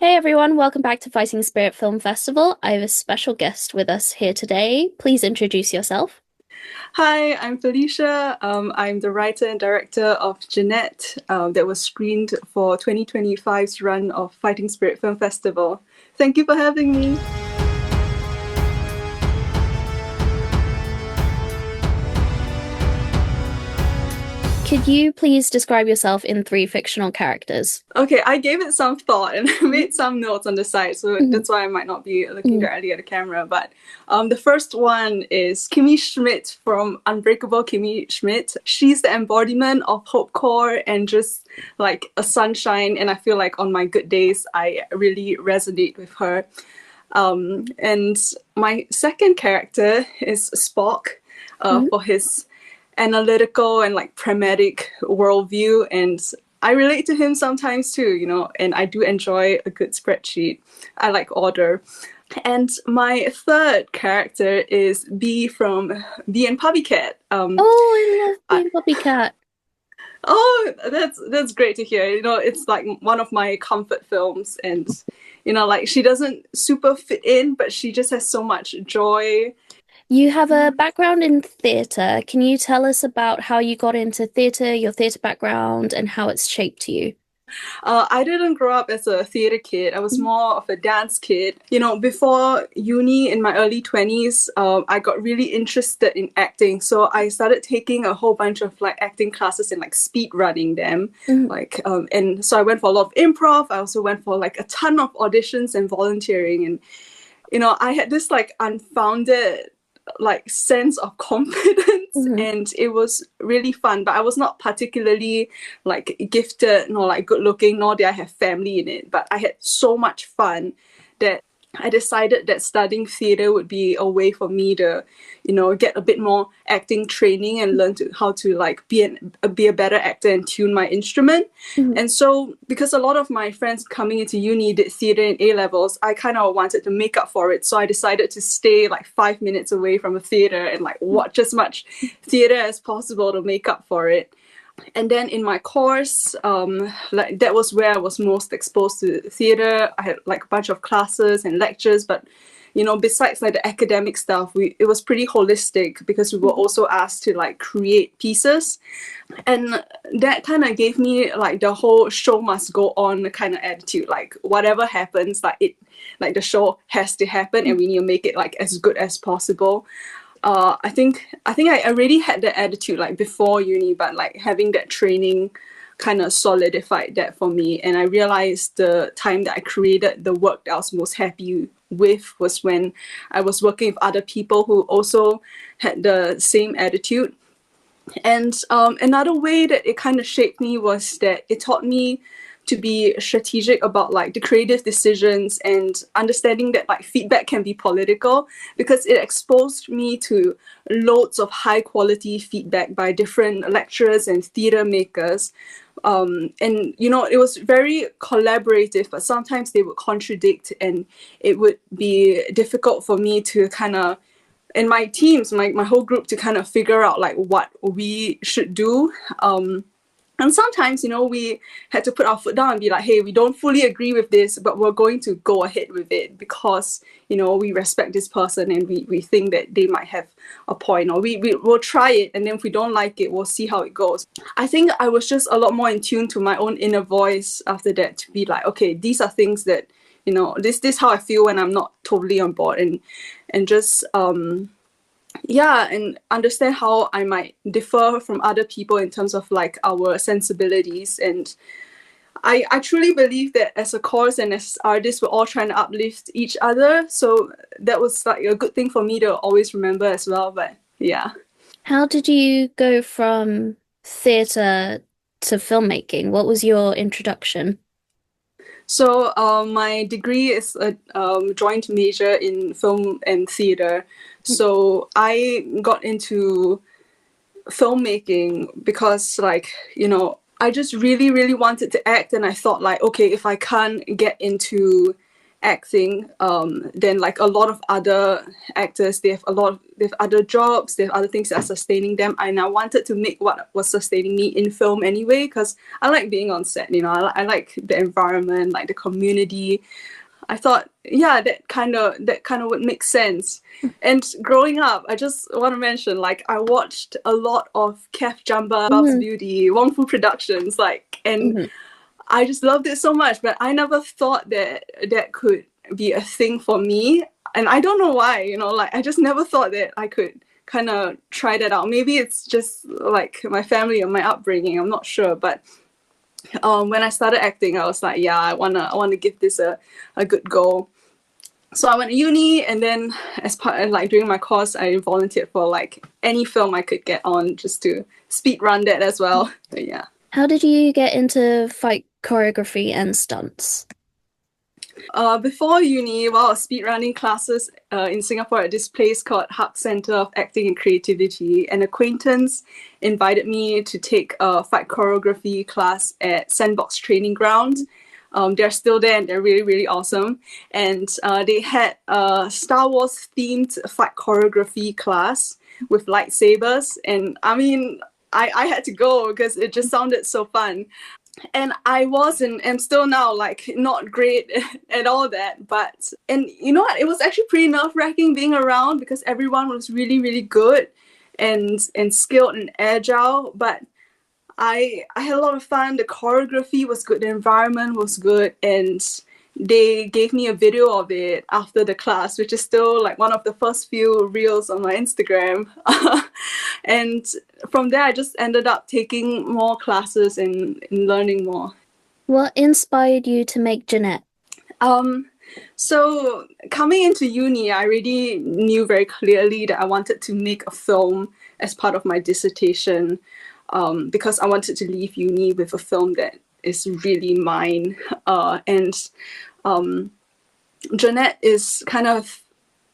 Hey everyone, welcome back to Fighting Spirit Film Festival. I have a special guest with us here today. Please introduce yourself. Hi, I'm Felicia. I'm the writer and director of Jeanette, that was screened for 2025's run of Fighting Spirit Film Festival. Thank you for having me. Could you please describe yourself in three fictional characters? Okay, I gave it some thought and made some notes on the side, so Mhm, that's why I might not be looking mhm. directly at the camera. But the first one is Kimmy Schmidt from Unbreakable Kimmy Schmidt. She's the embodiment of hope core and just like a sunshine. And I feel like on my good days, I really resonate with her. And my second character is Spock, Mhm. for his analytical and like pragmatic worldview. And I relate to him sometimes too, and I do enjoy a good spreadsheet. I like order. And my third character is B from Bee and Puppycat. Oh, I love I, being Cat. oh, that's great to hear. It's like one of my comfort films, and like she doesn't super fit in, but she just has so much joy. You have a background in theatre. Can you tell us about how you got into theatre, your theatre background, and how it's shaped you? I didn't grow up as a theater kid. I was more of a dance kid. Before uni in my early 20s, I got really interested in acting. So I started taking a whole bunch of like acting classes and like speed running them. Mhm. And so I went for a lot of improv. I also went for like a ton of auditions and volunteering. And I had this like unfounded like sense of confidence, Mhm. and it was really fun. But I was not particularly like gifted nor like good looking, nor did I have family in it, but I had so much fun that I decided that studying theater would be a way for me to, get a bit more acting training and learn how to like be a better actor and tune my instrument. Mhm. And so, because a lot of my friends coming into uni did theater in A levels, I kind of wanted to make up for it. So I decided to stay like 5 minutes away from a theater and like watch as much theater as possible to make up for it. And then in my course, like that was where I was most exposed to theater. I had like a bunch of classes and lectures, but besides like the academic stuff, it was pretty holistic because we were also asked to like create pieces. And that kind of gave me like the whole show must go on kind of attitude. Like whatever happens, like the show has to happen, and we need to make it like as good as possible. I think I already had that attitude like before uni, but like having that training kind of solidified that for me. And I realized the time that I created the work that I was most happy with was when I was working with other people who also had the same attitude. And another way that it kind of shaped me was that it taught me to be strategic about like the creative decisions and understanding that like feedback can be political, because it exposed me to loads of high quality feedback by different lecturers and theater makers. And it was very collaborative, but sometimes they would contradict, and it would be difficult for me to kind of, and my teams, my whole group, to kind of figure out like what we should do. And sometimes, we had to put our foot down and be like, hey, we don't fully agree with this, but we're going to go ahead with it because, we respect this person, and we think that they might have a point, or we will try it. And then if we don't like it, we'll see how it goes. I think I was just a lot more in tune to my own inner voice after that, to be like, okay, these are things that, this how I feel when I'm not totally on board. And just yeah, and understand how I might differ from other people in terms of like our sensibilities. And I truly believe that as a course and as artists, we're all trying to uplift each other. So that was like a good thing for me to always remember as well. But yeah. How did you go from theatre to filmmaking? What was your introduction? So my degree is a joint major in film and theater. So I got into filmmaking because like, I just really, really wanted to act. And I thought like, okay, if I can't get into acting than like a lot of other actors. They have other jobs, they have other things that are sustaining them, and I wanted to make what was sustaining me in film anyway, because I like being on set, you know. I like the environment, like the community. I thought, yeah, that kind of would make sense. And growing up, I just want to mention, like, I watched a lot of Kef Jamba, Babs Mhm. Beauty, Wong Fu Productions, like, and Mhm. I just loved it so much. But I never thought that that could be a thing for me, and I don't know why. You know, like, I just never thought that I could kind of try that out. Maybe it's just like my family or my upbringing. I'm not sure, but when I started acting, I was like, yeah, I wanna give this a good go. So I went to uni, and then as part of, like, during my course, I volunteered for like any film I could get on, just to speed run that as well. But yeah. How did you get into fight choreography and stunts? Before uni, while I was speedrunning classes in Singapore at this place called Hub Center of Acting and Creativity, an acquaintance invited me to take a fight choreography class at Sandbox Training Ground. They're still there, and they're really, really awesome. And they had a Star Wars themed fight choreography class with lightsabers. And I mean, I had to go because it just sounded so fun. And I was and am still now, like, not great at all that, but, and you know what, it was actually pretty nerve-wracking being around, because everyone was really, really good and skilled and agile. But I had a lot of fun. The choreography was good, the environment was good, and they gave me a video of it after the class, which is still like one of the first few reels on my Instagram. And from there, I just ended up taking more classes and learning more. What inspired you to make Jeanette? So coming into uni, I already knew very clearly that I wanted to make a film as part of my dissertation, because I wanted to leave uni with a film that is really mine. And Jeanette is kind of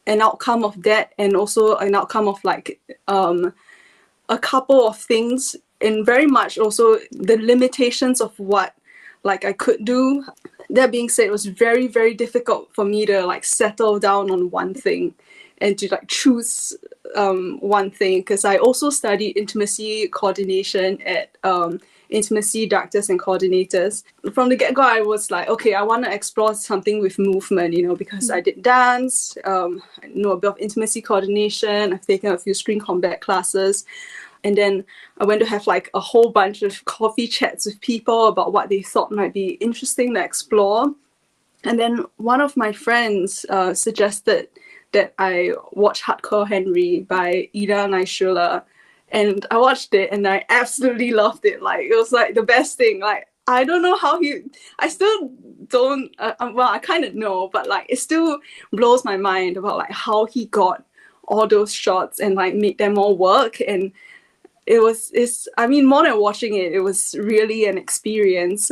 an outcome of that, and also an outcome of like a couple of things, and very much also the limitations of what like I could do. That being said, it was very, very difficult for me to like settle down on one thing and to like choose one thing, because I also studied intimacy coordination at Intimacy Directors and Coordinators. From the get-go, I was like, okay, I want to explore something with movement, you know, because I did dance, I know a bit of intimacy coordination, I've taken a few screen combat classes. And then I went to have like a whole bunch of coffee chats with people about what they thought might be interesting to explore. And then one of my friends suggested that I watch Hardcore Henry by Ida Naishula. And I watched it, and I absolutely loved it. Like, it was like the best thing. Like, I don't know how I still don't, well, I kind of know, but like, it still blows my mind about like how he got all those shots and like made them all work. And I mean, more than watching it, it was really an experience,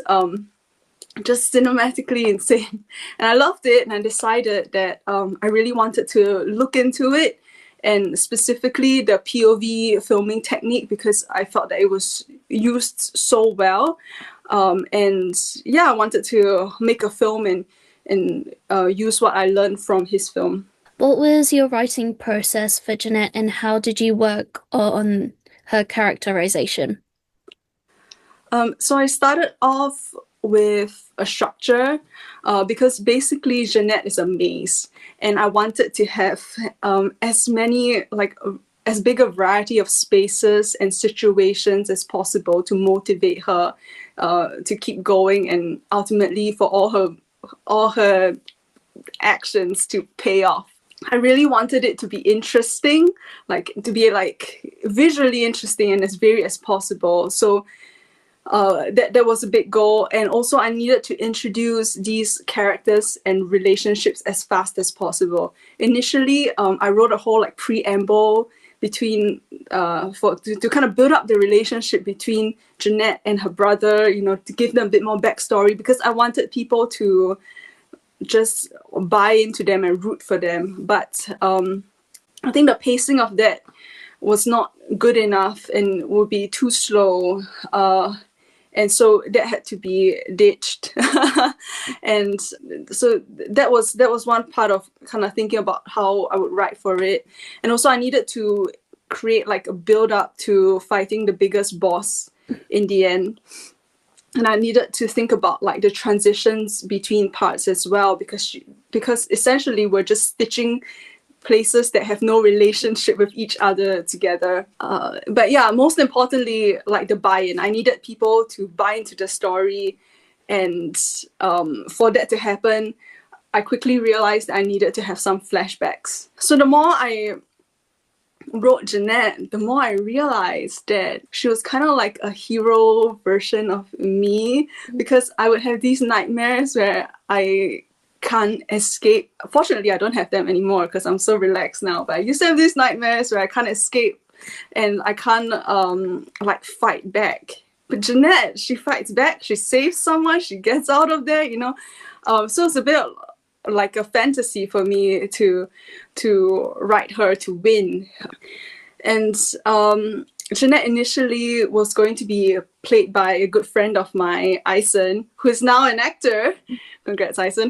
just cinematically insane. And I loved it, and I decided that I really wanted to look into it, and specifically the POV filming technique, because I felt that it was used so well. And yeah, I wanted to make a film and use what I learned from his film. What was your writing process for Jeanette, and how did you work on her characterization? So I started off with a structure, because basically Jeanette is a maze, and I wanted to have as many, like, as big a variety of spaces and situations as possible to motivate her to keep going, and ultimately for all her actions to pay off. I really wanted it to be interesting, like to be like visually interesting and as varied as possible. So that was a big goal. And also I needed to introduce these characters and relationships as fast as possible. Initially, I wrote a whole like preamble between to kind of build up the relationship between Jeanette and her brother, you know, to give them a bit more backstory, because I wanted people to just buy into them and root for them. But I think the pacing of that was not good enough and would be too slow. and so that had to be ditched. And so that was one part of kind of thinking about how I would write for it. And also I needed to create like a build up to fighting the biggest boss in the end. And I needed to think about like the transitions between parts as well, because essentially we're just stitching places that have no relationship with each other together. But yeah, most importantly, like the buy-in. I needed people to buy into the story, and for that to happen, I quickly realized I needed to have some flashbacks. So the more I wrote Jeanette, the more I realized that she was kind of like a hero version of me, because I would have these nightmares where I can't escape. Fortunately, I don't have them anymore because I'm so relaxed now, but I used to have these nightmares where I can't escape and I can't like fight back. But Jeanette, she fights back, she saves someone, she gets out of there, you know. So it's a bit like a fantasy for me to write her to win. And Jeanette initially was going to be played by a good friend of mine, Ison, who is now an actor. Congrats, Ison.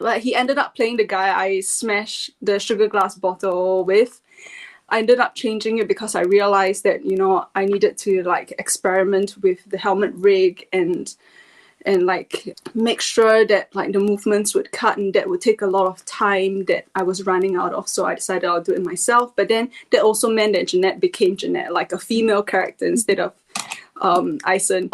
But he ended up playing the guy I smashed the sugar glass bottle with. I ended up changing it because I realized that, you know, I needed to like experiment with the helmet rig and like make sure that like the movements would cut, and that would take a lot of time that I was running out of. So I decided I'll do it myself. But then that also meant that Jeanette became Jeanette, like a female character instead of Ison.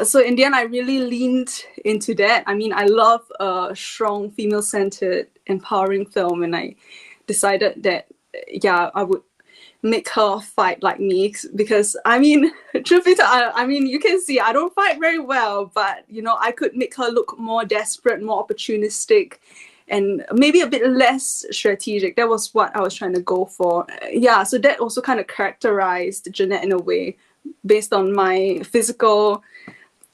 So in the end, I really leaned into that. I mean, I love a strong female-centered, empowering film, and I decided that yeah, I would make her fight like me, because I mean, truth be told, I mean, you can see I don't fight very well, but you know, I could make her look more desperate, more opportunistic, and maybe a bit less strategic. That was what I was trying to go for. Yeah, so that also kind of characterized Jeanette in a way, based on my physical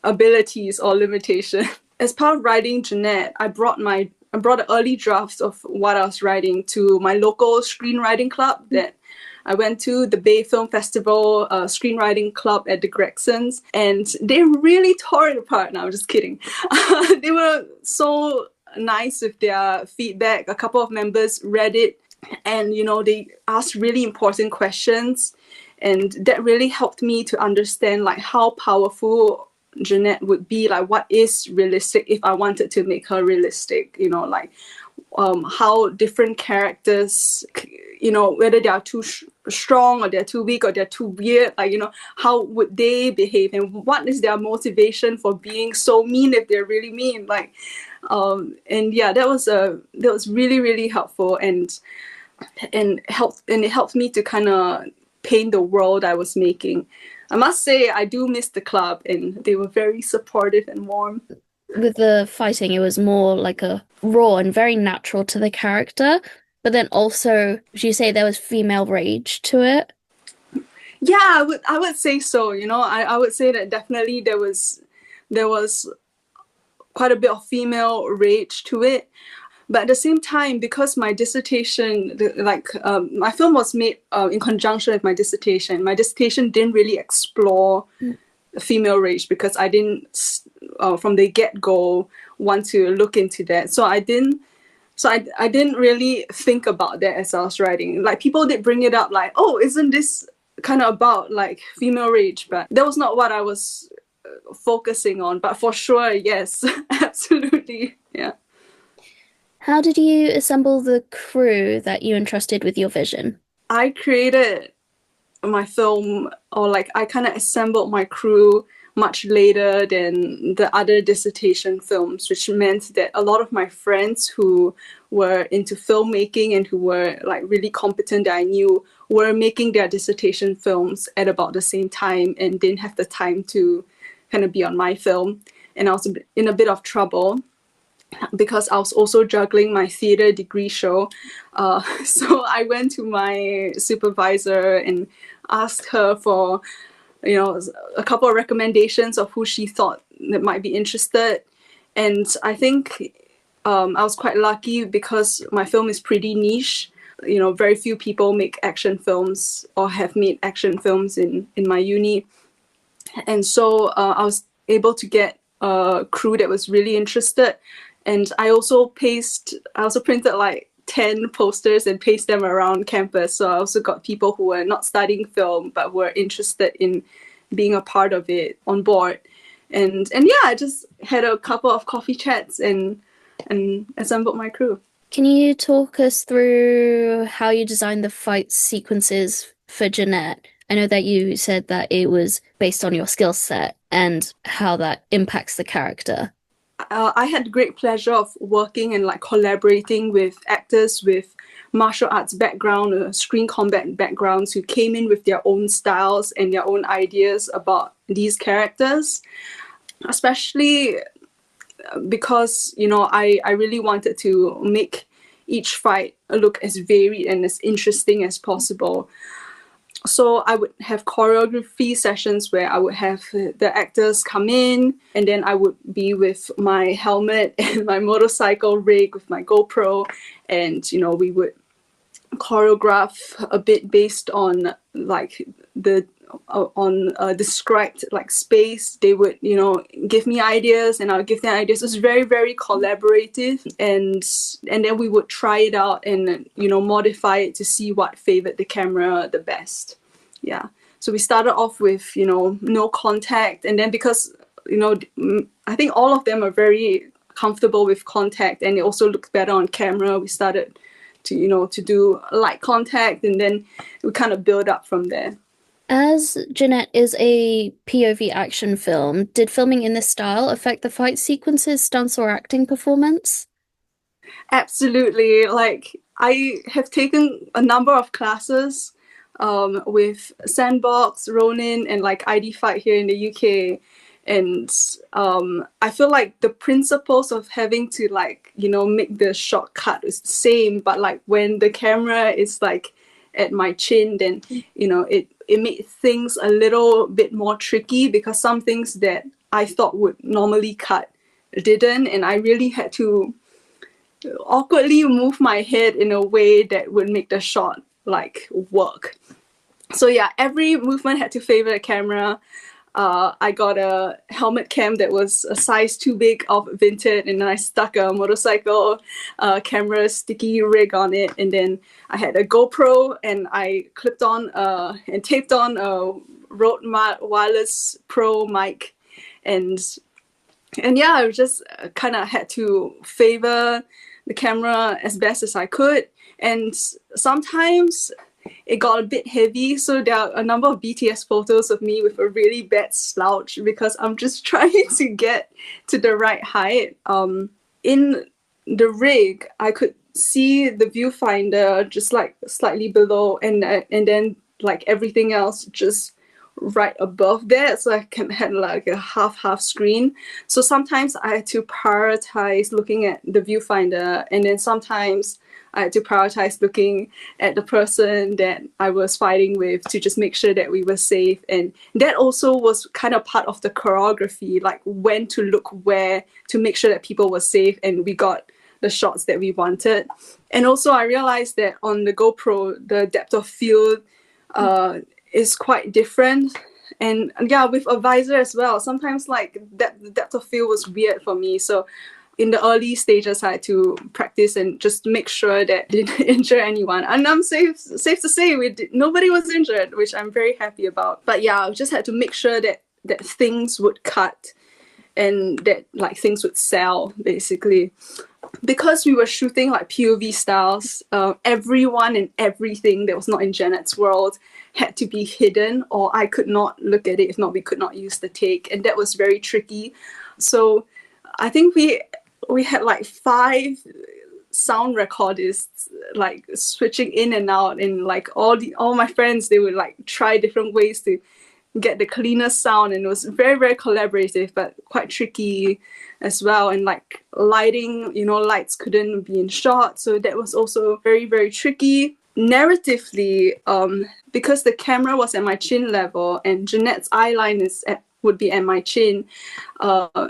abilities or limitation. As part of writing Jeanette, I brought an early draft of what I was writing to my local screenwriting club that I went to, the Bay Film Festival screenwriting club at the Gregsons, and they really tore it apart. No, I'm just kidding. They were so nice with their feedback. A couple of members read it, and you know, they asked really important questions, and that really helped me to understand like how powerful Jeanette would be, like what is realistic if I wanted to make her realistic, you know, like how different characters, you know, whether they are too strong or they're too weak or they're too weird, like, you know, how would they behave and what is their motivation for being so mean if they're really mean, like, and yeah, that was really, really helpful, and it helped me to kind of paint the world I was making. I must say, I do miss the club, and they were very supportive and warm. With the fighting, it was more like a raw and very natural to the character. But then also, would you say there was female rage to it? Yeah, I would say so. You know, I would say that definitely there was quite a bit of female rage to it. But at the same time, because my dissertation, my film was made in conjunction with my dissertation. My dissertation didn't really explore female rage because I didn't, from the get-go, want to look into that. So I didn't really think about that as I was writing. Like, people did bring it up, like, oh, isn't this kind of about like female rage? But that was not what I was focusing on. But for sure, yes, absolutely, yeah. How did you assemble the crew that you entrusted with your vision? I created my film, or like I kind of assembled my crew much later than the other dissertation films, which meant that a lot of my friends who were into filmmaking and who were like really competent that I knew were making their dissertation films at about the same time and didn't have the time to kind of be on my film. And I was in a bit of trouble because I was also juggling my theatre degree show. So I went to my supervisor and asked her for, you know, a couple of recommendations of who she thought that might be interested. And I think I was quite lucky because my film is pretty niche. You know, very few people make action films or have made action films in my uni. And so I was able to get a crew that was really interested. And I also printed like 10 posters and pasted them around campus. So I also got people who were not studying film but were interested in being a part of it on board. And yeah, I just had a couple of coffee chats and assembled my crew. Can you talk us through how you designed the fight sequences for Jeanette? I know that you said that it was based on your skill set and how that impacts the character. I had great pleasure of working and like collaborating with actors with martial arts background, screen combat backgrounds who came in with their own styles and their own ideas about these characters, especially because, you know, I really wanted to make each fight look as varied and as interesting as possible. So I would have choreography sessions where I would have the actors come in, and then I would be with my helmet and my motorcycle rig with my GoPro, and you know, we would choreograph a bit based on like the described like space. They would, you know, give me ideas and I'll give them ideas. It was very, very collaborative, and then we would try it out and, you know, modify it to see what favored the camera the best. Yeah. So we started off with, you know, no contact, and then because, you know, I think all of them are very comfortable with contact and it also looks better on camera, we started to, you know, to do light contact, and then we kind of build up from there. As Jeanette is a POV action film, did filming in this style affect the fight sequences, stunts, or acting performance? Absolutely. Like, I have taken a number of classes with Sandbox, Ronin, and like ID Fight here in the UK. And I feel like the principles of having to, like, you know, make the shot cut is the same, but like when the camera is like at my chin, then, you know, it made things a little bit more tricky because some things that I thought would normally cut didn't, and I really had to awkwardly move my head in a way that would make the shot like work. So yeah, every movement had to favor the camera. I got a helmet cam that was a size too big of Vinted, and then I stuck a motorcycle camera sticky rig on it, and then I had a GoPro and I clipped on and taped on a Rode Wireless Pro mic, and yeah, I just kind of had to favor the camera as best as I could, and sometimes it got a bit heavy, so there are a number of BTS photos of me with a really bad slouch because I'm just trying to get to the right height. In the rig, I could see the viewfinder just like slightly below, and then like everything else just right above that, so I can have like a half screen. So sometimes I had to prioritize looking at the viewfinder, and then sometimes I had to prioritize looking at the person that I was fighting with to just make sure that we were safe. And that also was kind of part of the choreography, like when to look where to make sure that people were safe and we got the shots that we wanted. And also I realized that on the GoPro, the depth of field is quite different. And yeah, with a visor as well, sometimes like that the depth of field was weird for me. So in the early stages, I had to practice and just make sure that I didn't injure anyone. And I'm safe to say nobody was injured, which I'm very happy about. But yeah, I just had to make sure that things would cut and that like things would sell, basically. Because we were shooting like POV styles, everyone and everything that was not in Janet's world had to be hidden, or I could not look at it. If not, we could not use the take, and that was very tricky. So I think we had like 5 sound recordists like switching in and out, and like all my friends, they would like try different ways to get the cleanest sound, and it was very, very collaborative but quite tricky as well. And like lighting, you know, lights couldn't be in shot, so that was also very, very tricky. Narratively, because the camera was at my chin level and Jeanette's eye line would be at my chin,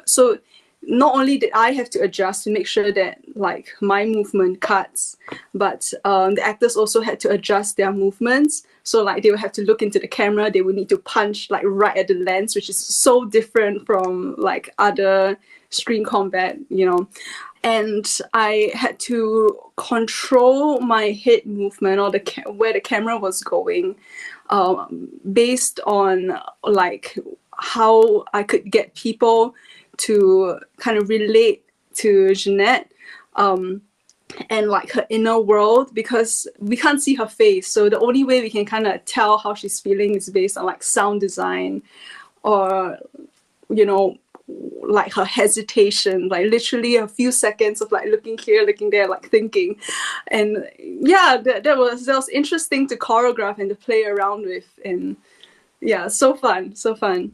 so not only did I have to adjust to make sure that like my movement cuts, but the actors also had to adjust their movements. So like they would have to look into the camera, they would need to punch like right at the lens, which is so different from like other screen combat, you know. And I had to control my head movement or where the camera was going, based on like how I could get people to kind of relate to Jeanette, and like her inner world, because we can't see her face. So the only way we can kind of tell how she's feeling is based on like sound design, or, you know, like her hesitation, like literally a few seconds of like looking here, looking there, like thinking. And yeah, that was interesting to choreograph and to play around with. And yeah, so fun, so fun.